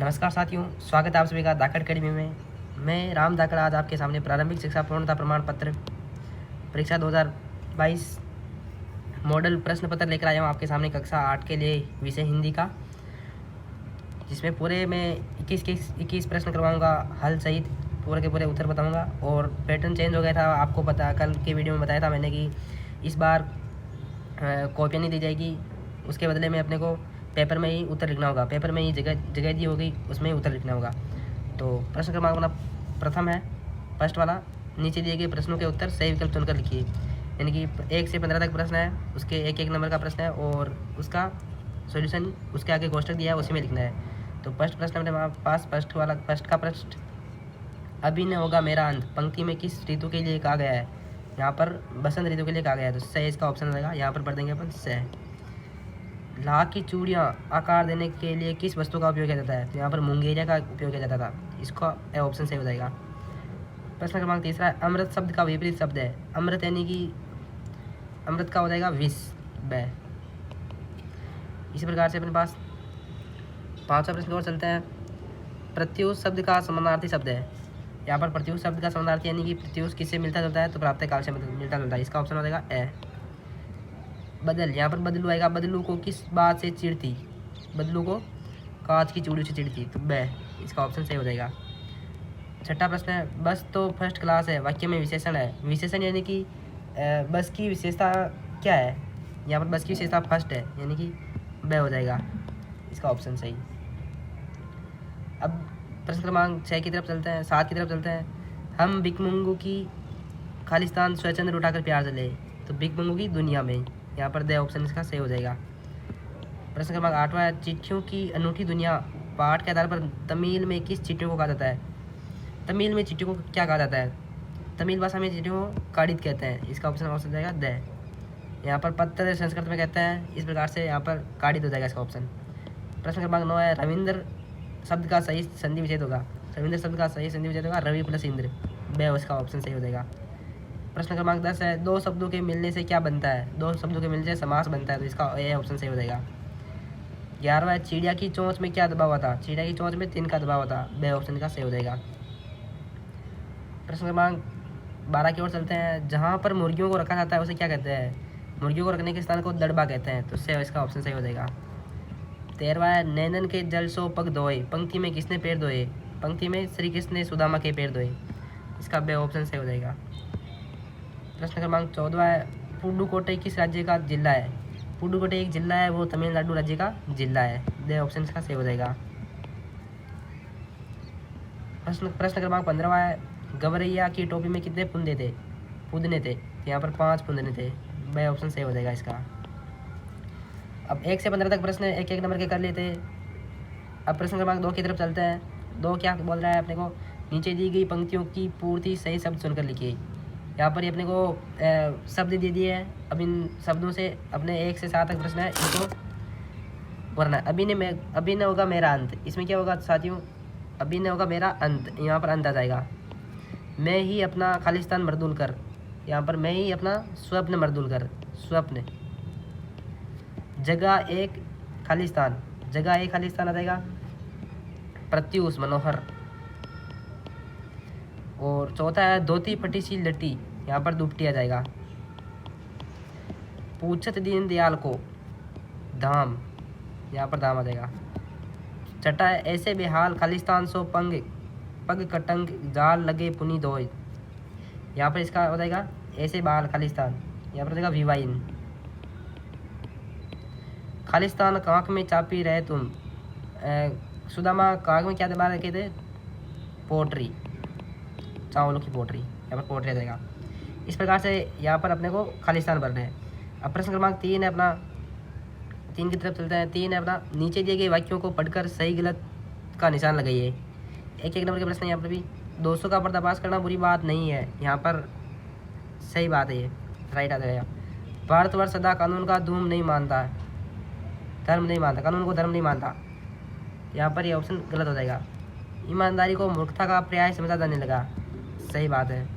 नमस्कार साथियों, स्वागत है आप सभी का धाकड़ अकेडमी में। मैं राम धाकड़ आज आपके सामने प्रारंभिक शिक्षा पूर्णता प्रमाण पत्र परीक्षा 2022 मॉडल प्रश्न पत्र लेकर आया हूँ आपके सामने कक्षा 8 के लिए विषय हिंदी का, जिसमें पूरे मैं 21 प्रश्न करवाऊँगा हल सहित पूरे के पूरे उत्तर बताऊँगा। और पैटर्न चेंज हो गया था, आपको पता कल के वीडियो में बताया था मैंने कि इस बार कॉपियाँ नहीं दी जाएगी, उसके बदले में अपने को पेपर में ही उत्तर लिखना होगा। पेपर में ही जगह दी होगी, उसमें ही उत्तर लिखना होगा। तो प्रश्न क्रमांक अपना प्रथम है, फर्स्ट वाला, नीचे दिए गए प्रश्नों के उत्तर सही विकल्प चुनकर लिखिए। यानी कि 1 से 15 तक प्रश्न है, उसके एक नंबर का प्रश्न है और उसका सॉल्यूशन उसके आगे कोष्टक दिया है, उसी में लिखना है। तो फर्स्ट प्रश्न अपने पास फर्स्ट का प्रश्न, अभी न होगा मेरा अंत पंक्ति में किस ऋतु के लिए कहा गया है? यहाँ पर बसंत ऋतु के लिए कहा गया है, तो सही इसका ऑप्शन रहेगा। यहाँ पर पढ़ देंगे अपन सह। लाह की चूड़ियाँ आकार देने के लिए किस वस्तु का उपयोग किया जाता है? तो यहाँ पर मुंगेरिया का उपयोग किया जाता था, इसका ऑप्शन सही हो जाएगा। प्रश्न क्रमांक तीसरा है, अमृत शब्द का विपरीत शब्द है। अमृत यानी कि अमृत का हो जाएगा विष, ब। इसी प्रकार से अपने पास पांचवा प्रश्न और चलते हैं। प्रत्युष शब्द का समानार्थी शब्द है। यहाँ पर प्रत्युष शब्द का समानार्थी यानी कि प्रत्युष किससे मिलता जुलता है? तो प्राप्त काल से मिलता जुलता है, इसका ऑप्शन हो जाएगा ए। बदल, यहाँ पर बदलू आएगा। बदलू को किस बात से चिढ़ती? बदलू को कांच की चूड़ी से चिढ़ती, तो ब, इसका ऑप्शन सही हो जाएगा। छठा प्रश्न है, बस तो फर्स्ट क्लास है, वाक्य में विशेषण है। विशेषण यानी कि बस की विशेषता क्या है? यहाँ पर बस की विशेषता फर्स्ट है, यानी कि ब हो जाएगा, इसका ऑप्शन सही। अब प्रश्न क्रमांक 6 की तरफ चलते हैं, 7 की तरफ चलते हैं। हम बिकमुंगू की खालिस्तान स्वचंद्र उठाकर प्यार चले, तो बिकमुंगू की दुनिया में, यहाँ पर द ऑप्शन इसका सही हो जाएगा। प्रश्न क्रमांक 8वां है, चिट्ठियों की अनूठी दुनिया पाठ के आधार पर तमिल में किस चिट्ठियों को कहा जाता है? तमिल में चिट्ठियों को क्या कहा जाता है? तमिल भाषा में चिट्ठियों को काडित कहते हैं, इसका ऑप्शन हो जाएगा द। यहाँ पर पत्र संस्कृत में कहते हैं, इस प्रकार से यहाँ पर काडित हो जाएगा इसका ऑप्शन। प्रश्न क्रमांक 9 है, रविंद्र शब्द का सही संधि विच्छेद होगा। रविंद्र शब्द का सही संधि विच्छेद होगा रवि प्लस इंद्र, ब, उसका ऑप्शन सही हो जाएगा। प्रश्न क्रमांक 10 है, दो शब्दों के मिलने से क्या बनता है? दो शब्दों के मिलने से समास बनता है, तो इसका ए ऑप्शन सही हो जाएगा। 11वां है, चिड़िया की चोंच में क्या दबा हुआ था? चिड़िया की चोंच में 3 का दबा हुआ था, ब ऑप्शन का सही हो जाएगा। प्रश्न क्रमांक 12 की ओर चलते हैं, जहाँ पर मुर्गियों को रखा जाता है उसे क्या कहते हैं? मुर्गियों को रखने के स्थान को दड़बा कहते हैं, तो से इसका ऑप्शन सही हो जाएगा। 13वां है, नैनन के जल सो पग धोए, पंक्ति में किसने पैर धोए? पंक्ति में श्री कृष्ण ने सुदामा के पैर धोए, इसका ब ऑप्शन सही हो जाएगा। प्रश्न क्रमांक 14 है, पुडुकोट्टई किस राज्य का जिला है? पुडुकोट्टई एक जिला है, वो तमिलनाडु राज्य का जिला है, द ऑप्शन का सही हो जाएगा। प्रश्न क्रमांक 15 है, गवरैया की टोपी में कितने फुंदे थे? फुदने थे, यहाँ पर 5 फुंदने थे, ब ऑप्शन सही हो जाएगा इसका। अब 1 से 15 तक प्रश्न एक नंबर के कर लेते हैं। अब प्रश्न क्रमांक 2 की तरफ चलते हैं। 2 क्या बोल रहा है अपने को, नीचे दी गई पंक्तियों की पूर्ति सही शब्द चुनकर लिखिए। यहाँ पर ये अपने को शब्द दे दिए हैं, अब इन शब्दों से अपने 1 से 7 तक प्रश्न है, इनको वरना अभी न होगा मेरा अंत, इसमें क्या होगा साथियों? अभी न होगा मेरा अंत, यहाँ पर अंत आ जाएगा। मैं ही अपना खालिस्तान मर्दूल कर, यहाँ पर मैं ही अपना स्वप्न मर्दूल कर, स्वप्न। जगह एक खालिस्तान आ जाएगा, प्रत्युष मनोहर। और चौथा है, धोती फटी सी लटी, यहाँ पर दुपटी आ जाएगा। पूछत दीन दयाल को धाम, यहाँ पर धाम आ जाएगा। छठा है, ऐसे बेहाल खालिस्तान सो पग कटंग जाल लगे पुनी दोय, यहाँ पर इसका हो जाएगा ऐसे बेहाल खालिस्तान, यहाँ पर हो जाएगा विवाइन। खालिस्तान कांख में चापी रहे तुम, सुदामा कांख में क्या दबा रखे थे? पोट्री, चावलों की पोट्री, यहाँ पर पोट्री आ जाएगा। इस प्रकार से यहाँ पर अपने को खालिस्तान भरना है। अब प्रश्न क्रमांक 3 है अपना, 3 की तरफ चलते हैं। 3 है अपना, नीचे दिए गए वाक्यों को पढ़कर सही गलत का निशान लगाइए। एक नंबर के प्रश्न यहाँ पर भी, 200 का पर्दाफाश करना बुरी बात नहीं है, यहाँ पर सही बात है, ये राइट आ जाएगा। भारतवर्ष सदा कानून का धूम नहीं मानता, धर्म नहीं मानता, कानून को धर्म नहीं मानता, यहाँ पर ये ऑप्शन गलत हो जाएगा। ईमानदारी को मूर्खता का पर्याय समझा जाने लगा, सही बात है।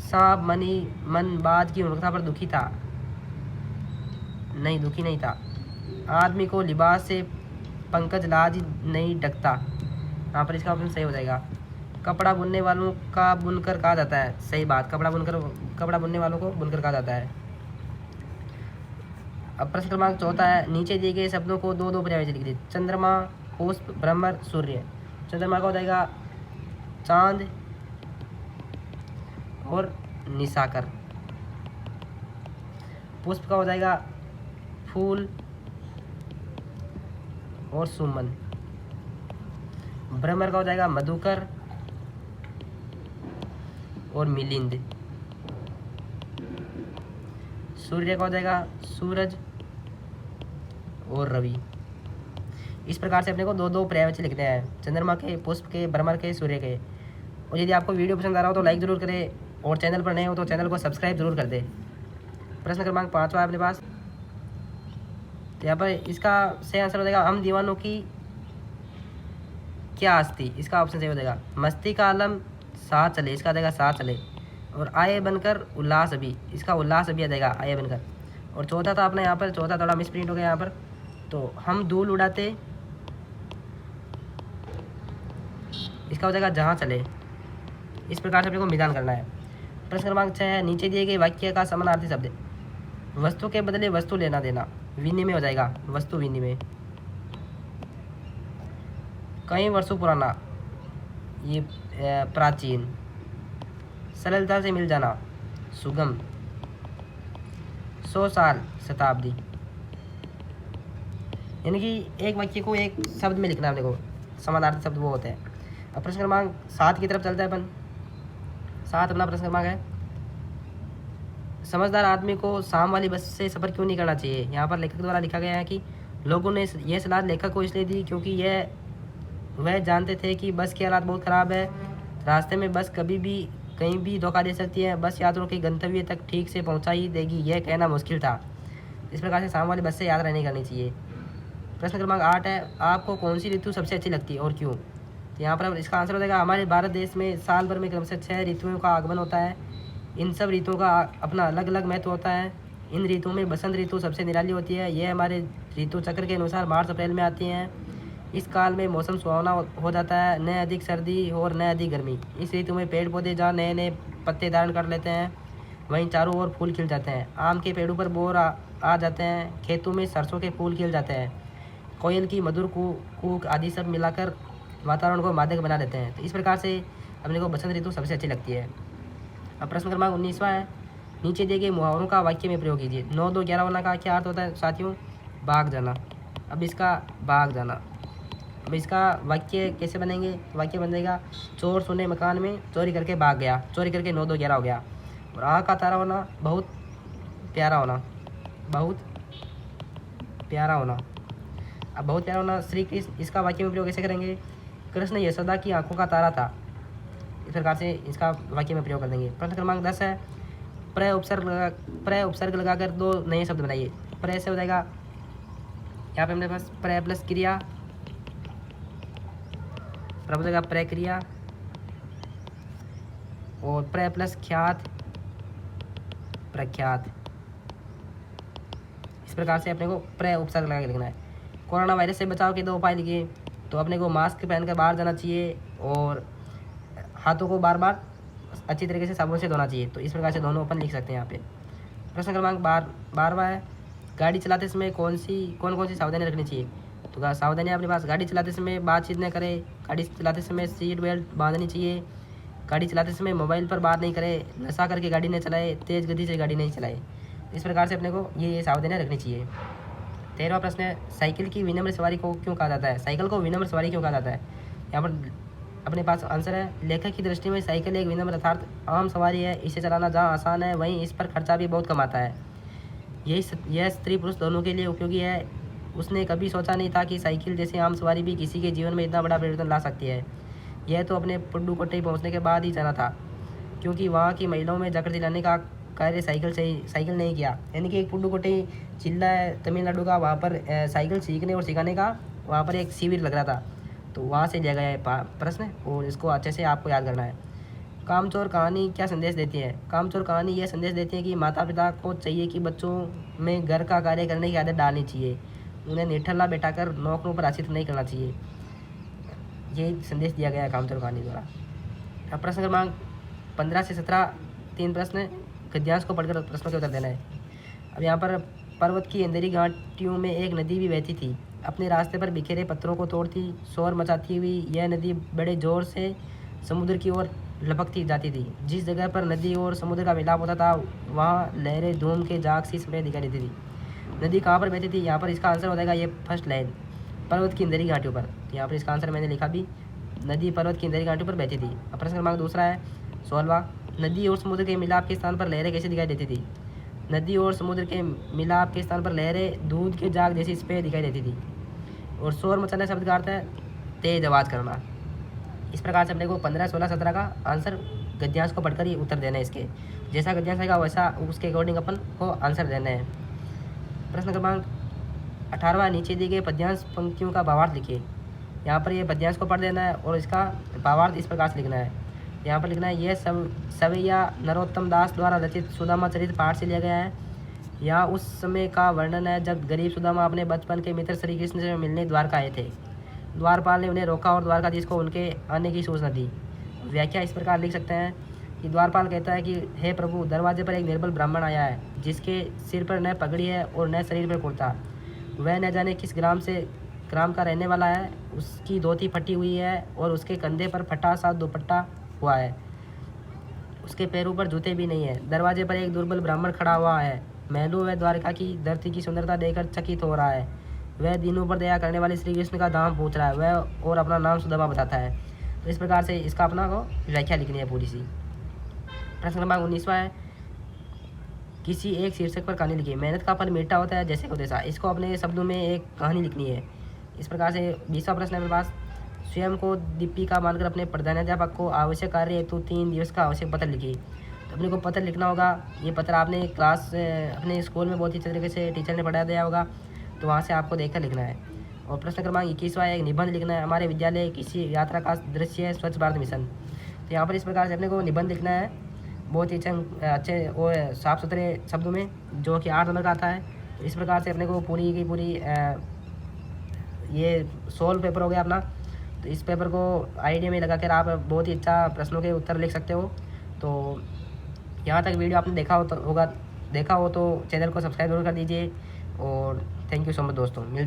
सांप मन बाज की मूर्खता पर दुखी था, नहीं दुखी नहीं था। आदमी को लिबास से पंकज लाज नहीं ढकता, यहाँ पर इसका ऑप्शन सही हो जाएगा। कपड़ा बुनने वालों का बुनकर कहा जाता है, सही बात, कपड़ा बुनने वालों को बुनकर कहा जाता है। अब प्रश्न क्रमांक चौथा है, नीचे दिए गए शब्दों को दो दो पर्यायवाची लिख दीजिए। चंद्रमा, पुष्प, भ्रमर, सूर्य। चंद्रमा का हो जाएगा चांद और निशाकर। पुष्प का हो जाएगा फूल और सुमन। भ्रमर का हो जाएगा मधुकर और मिलिंद। सूर्य का हो जाएगा सूरज और रवि। इस प्रकार से अपने को दो दो पर्यायवाची लिखते हैं, चंद्रमा के, पुष्प के, भ्रमर के, सूर्य के। और यदि आपको वीडियो पसंद आ रहा हो तो लाइक ज़रूर करें और चैनल पर नए हो तो चैनल को सब्सक्राइब जरूर कर दें। प्रश्न क्रमांक 5वां अपने पास, तो यहाँ पर इसका सही आंसर हो जाएगा, हम दीवानों की क्या हस्ती। इसका ऑप्शन सही हो जाएगा, मस्ती का आलम साथ चले। इसका आ जाएगा साथ चले। और आए बनकर उल्लास अभी, इसका उल्लास अभी आ जाएगा आए बनकर। और चौथा था अपने यहाँ पर, चौथा थोड़ा मिसप्रिंट हो गया यहाँ पर, तो हम धूल उड़ाते, इसका हो जाएगा जहाँ चले। इस प्रकार से अपने को मिलान करना है। प्रश्न क्रमांक 6 है, नीचे दिए गए वाक्य का समानार्थी शब्द, वस्तु के बदले वस्तु लेना देना, विनिमय हो जाएगा वस्तु विनिमय। कई वर्षों पुराना, ये प्राचीन। सरलता से मिल जाना, सुगम। 100 साल, शताब्दी। यानी कि एक वाक्य को एक शब्द में लिखना है अपने को, समानार्थी शब्द वो होते हैं। अब प्रश्न क्रमांक 7 की तरफ चलता है अपन। 7 अपना प्रश्न क्रमांक है, समझदार आदमी को शाम वाली बस से सफ़र क्यों नहीं करना चाहिए। यहाँ पर लेखक द्वारा लिखा गया है कि लोगों ने यह सलाह लेखक को इसलिए दी क्योंकि वह जानते थे कि बस की हालत बहुत ख़राब है, रास्ते में बस कभी भी कहीं भी धोखा दे सकती है, बस यात्रियों के गंतव्य तक ठीक से पहुँचा ही देगी, यह कहना मुश्किल था। इस प्रकार से शाम वाली बस से यात्रा नहीं करनी चाहिए। प्रश्न क्रमांक 8 है, आपको कौन सी ऋतु सबसे अच्छी लगती है और क्यों। तो यहाँ पर इसका आंसर हो जाएगा, हमारे भारत देश में साल भर में क्रमशः 6 ऋतुओं का आगमन होता है। इन सब ऋतुओं का अपना अलग अलग महत्व होता है। इन ऋतुओं में बसंत ऋतु सबसे निराली होती है। यह हमारे ऋतु चक्र के अनुसार मार्च अप्रैल में आती हैं। इस काल में मौसम सुहावना हो जाता है, न अधिक सर्दी और न अधिक गर्मी। इस ऋतु में पेड़ पौधे जहाँ नए नए पत्ते धारण कर लेते हैं, वहीं चारों ओर फूल खिल जाते हैं। आम के पेड़ों पर बोर आ जाते हैं, खेतों में सरसों के फूल खिल जाते हैं, कोयल की मधुर कूक आदि सब मिलाकर वातावरण को मादक बना देते हैं। तो इस प्रकार से अपने को बसंत ऋतु सबसे अच्छी लगती है। अब प्रश्न क्रमांक 19वां है, नीचे दिए गए मुहावरों का वाक्य में प्रयोग कीजिए। 9 2 11 होना का क्या अर्थ होता है साथियों, भाग जाना। अब इसका भाग जाना, अब इसका वाक्य कैसे बनेंगे, वाक्य बन जाएगा, चोर सोने मकान में चोरी करके भाग गया। चोरी करके 9 2 11 हो गया। और आँख का तारा होना, बहुत प्यारा होना, बहुत प्यारा होना। अब बहुत प्यारा होना श्री कृष्ण, इसका वाक्य में प्रयोग कैसे करेंगे, कृष्ण यशोदा की आंखों का तारा था। इस प्रकार से इसका वाक्य में प्रयोग कर देंगे। प्रश्न क्रमांक 10 है, प्र उपसर्ग लगाकर 2 नए शब्द बनाइए। प्र से हो जाएगा, यहाँ पे हमारे पास प्र प्लस क्रिया, हो जाएगा प्रक्रिया, और प्र प्लस ख्यात, प्रख्यात। इस प्रकार से अपने को प्र उपसर्ग लगा के लिखना है। कोरोना वायरस से बचाव के 2 उपाय लिखिए। तो अपने को मास्क पहनकर बाहर जाना चाहिए और हाथों को बार बार अच्छी तरीके से साबुन से धोना चाहिए। तो इस प्रकार से दोनों अपन लिख सकते हैं यहाँ पे। प्रश्न क्रमांक 12वां है, गाड़ी चलाते समय कौन कौन सी सावधानी रखनी चाहिए। तो सावधानी अपने पास, गाड़ी चलाते समय बातचीत न करें, गाड़ी चलाते समय सीट बेल्ट बांधनी चाहिए, गाड़ी चलाते समय मोबाइल पर बात नहीं करें, नशा करके गाड़ी नहीं चलाए, तेज़ गति से गाड़ी नहीं चलाए। इस प्रकार से अपने को ये सावधानियाँ रखनी चाहिए। 13वां प्रश्न है, साइकिल की विनम्र सवारी को क्यों कहा जाता है। साइकिल को विनम्र सवारी क्यों कहा जाता है। यहाँ पर अपने पास आंसर है, लेखक की दृष्टि में साइकिल एक विनम्र अर्थात आम सवारी है। इसे चलाना जहाँ आसान है वहीं इस पर खर्चा भी बहुत कम आता है। यह स्त्री पुरुष दोनों के लिए उपयोगी है। उसने कभी सोचा नहीं था कि साइकिल जैसी आम सवारी भी किसी के जीवन में इतना बड़ा परिवर्तन ला सकती है। यह तो अपने पुडुकोट्टई पहुँचने के बाद ही जाना था, क्योंकि वहाँ की महिलाओं में जकड़ दिलाने का कार्य साइकिल नहीं किया। यानी कि एक पुडुकोट्टई जिला है तमिलनाडु का, वहाँ पर साइकिल सीखने और सिखाने का वहाँ पर एक शिविर लग रहा था, तो वहाँ से लिया गया है प्रश्न और इसको अच्छे से आपको याद करना है। कामचोर कहानी क्या संदेश देती है। कामचोर कहानी यह संदेश देती है कि माता पिता को चाहिए कि बच्चों में घर का कार्य करने की आदत डालनी चाहिए, उन्हें निठल्ला बैठाकर नौकरों पर आश्रित नहीं करना चाहिए। यही संदेश दिया गया है कामचोर कहानी द्वारा। अब प्रश्न क्रमांक 15 से 17 3 प्रश्न, गद्यांश को पढ़कर प्रश्नों के उत्तर देना है। अब यहाँ पर पर्वत की अंधेरी घाटियों में एक नदी भी बहती थी, अपने रास्ते पर बिखरे पत्थरों को तोड़ती, शोर मचाती हुई यह नदी बड़े जोर से समुद्र की ओर लपकती जाती थी। जिस जगह पर नदी और समुद्र का मिलाप होता था वहाँ लहरें धूम के जाग सी सफेद दिखाई देती थी। नदी कहाँ पर बहती थी? यहाँ पर इसका आंसर हो जाएगा ये फर्स्ट लाइन, पर्वत की अंधेरी घाटियों पर। यहाँ पर इसका आंसर मैंने लिखा भी, नदी पर्वत की अंधेरी घाटियों पर बहती थी। अब प्रश्न क्रमांक दूसरा है 16वां, नदी और समुद्र के मिलाप के स्थान पर लहरें कैसे दिखाई देती थी? नदी और समुद्र के मिलाप के स्थान पर लहरें दूध के जाग जैसी सफेद दिखाई देती थी। और शोर मचाना शब्द का अर्थ है तेज आवाज़ करना। इस प्रकार से अपने को 15, 16, 17 का आंसर गद्यांश को पढ़कर ही उत्तर देना है। इसके जैसा गद्यांश आएगा वैसा उसके अकॉर्डिंग अपन को आंसर देना है। प्रश्न क्रमांक 18वां, नीचे दिए गए पद्यांश पंक्तियों का भावार्थ लिखिए। यहाँ पर ये पद्यांश को पढ़ देना है और इसका भावार्थ इस प्रकार से लिखना है। यहाँ पर लिखना है, यह सवैया नरोत्तम दास द्वारा रचित सुदामा चरित पाठ से लिया गया है। यहाँ उस समय का वर्णन है जब गरीब सुदामा अपने बचपन के मित्र श्री कृष्ण से मिलने द्वारका आए थे। द्वारपाल ने उन्हें रोका और द्वारकाधीश को उनके आने की सूचना दी। व्याख्या इस प्रकार लिख सकते हैं कि द्वारपाल कहता है कि हे प्रभु, दरवाजे पर एक निर्बल ब्राह्मण आया है जिसके सिर पर न पगड़ी है और न शरीर पर कुर्ता। वह न जाने किस ग्राम का रहने वाला है। उसकी धोती फटी हुई है और उसके कंधे पर फटा सा दुपट्टा हुआ है। उसके पैरों पर जूते भी नहीं है। दरवाजे पर एक दुर्बल ब्राह्मण खड़ा हुआ है। महलों व द्वारका की धरती की सुंदरता देखकर चकित हो रहा है। वह दीनों पर दया करने वाले श्री कृष्ण का दाम पूछ रहा है। वह और अपना नाम सुदामा बताता है। तो इस प्रकार से इसका अपना को व्याख्या लिखनी है पूरी सी। प्रश्न क्रमांक 19वां है, किसी एक शीर्षक पर कहानी लिखिए। मेहनत का फल मीठा होता है जैसे को तैसा। इसको अपने शब्दों में एक कहानी लिखनी है। इस प्रकार से 20वां प्रश्न है मेरे पास, स्वयं को दीपिका मानकर अपने प्रधानाध्यापक को आवश्यक कार्य हेतु 3 दिवस का आवश्यक पत्र लिखिए। तो अपने को पत्र लिखना होगा। ये पत्र आपने क्लास अपने स्कूल में बहुत ही अच्छे तरीके से टीचर ने पढ़ा दिया होगा, तो वहाँ से आपको देखकर लिखना है। और प्रश्न क्रमांक 21वां एक निबंध लिखना है। हमारे विद्यालय किसी यात्रा का दृश्य है, स्वच्छ भारत मिशन। तो यहाँ पर इस प्रकार से अपने को निबंध लिखना है बहुत ही अच्छे और साफ़ सुथरे शब्दों में, जो कि 8 नंबर का आता है। तो इस प्रकार से अपने को पूरी की पूरी ये 16 पेपर हो गया अपना। तो इस पेपर को आईडी में लगा कर आप बहुत ही अच्छा प्रश्नों के उत्तर लिख सकते हो। तो यहाँ तक वीडियो आपने देखा हो तो चैनल को सब्सक्राइब जरूर कर दीजिए। और थैंक यू सो मच दोस्तों, मिलते